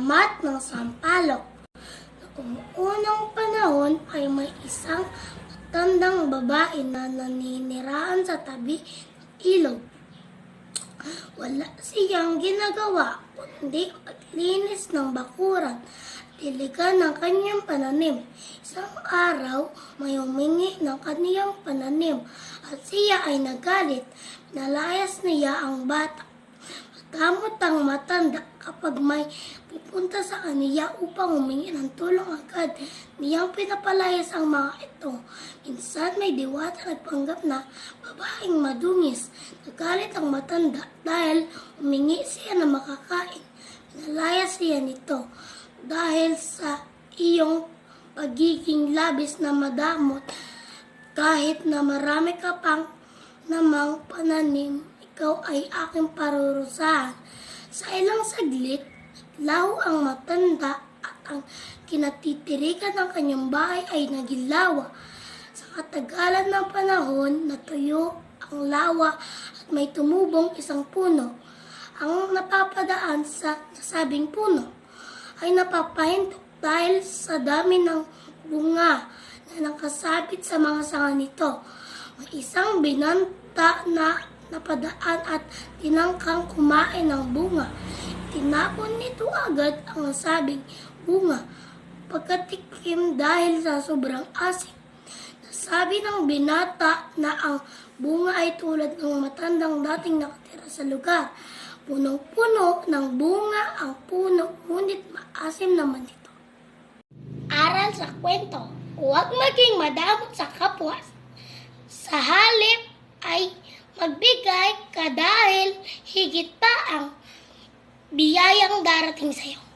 Paglamat ng sampalok. Noong unang panahon ay may isang matandang babae na naninirahan sa tabi ng ilog. Wala siyang ginagawa kundi maglinis ng bakuran at diligan ng kanyang pananim. Isang araw, may humingi ng kaniyang pananim at siya ay nagalit. Nalayas niya ang bata. Matamot ang matanda kapag may pupunta sa kaniya upang humingi ng tulong agad. Niyang pinapalayas ang mga ito. Minsan may diwata nagpanggap na babaeng madungis. Nagalit ang matanda dahil humingi siya na makakain. Pinalayas siya nito dahil sa iyong pagiging labis na madamot. Kahit na marami ka pang namang pananim, ikaw ay aking parurusahan. Sa ilang saglit, naglaho ang matanda at ang kinatitirikan ng kanyang bahay ay naging lawa. Sa katagalan ng panahon, natuyo ang lawa at may tumubong isang puno. Ang napapadaan sa nasabing puno ay napapahintok dahil sa dami ng bunga na nakasabit sa mga sanga nito. May isang binanta na napadaan at tinangkang kumain ng bunga. Tinapon nito agad ang nasabing bunga pagkatikim dahil sa sobrang asim. Nasabi ng binata na ang bunga ay tulad ng matandang dating nakatira sa lugar. Punong-puno ng bunga ang puno, ngunit maasim naman ito. Aral sa kwento, huwag maging madamot sa kapwa. Sa halip ay magbigay ka dahil higit pa ang biyayang darating sa iyo.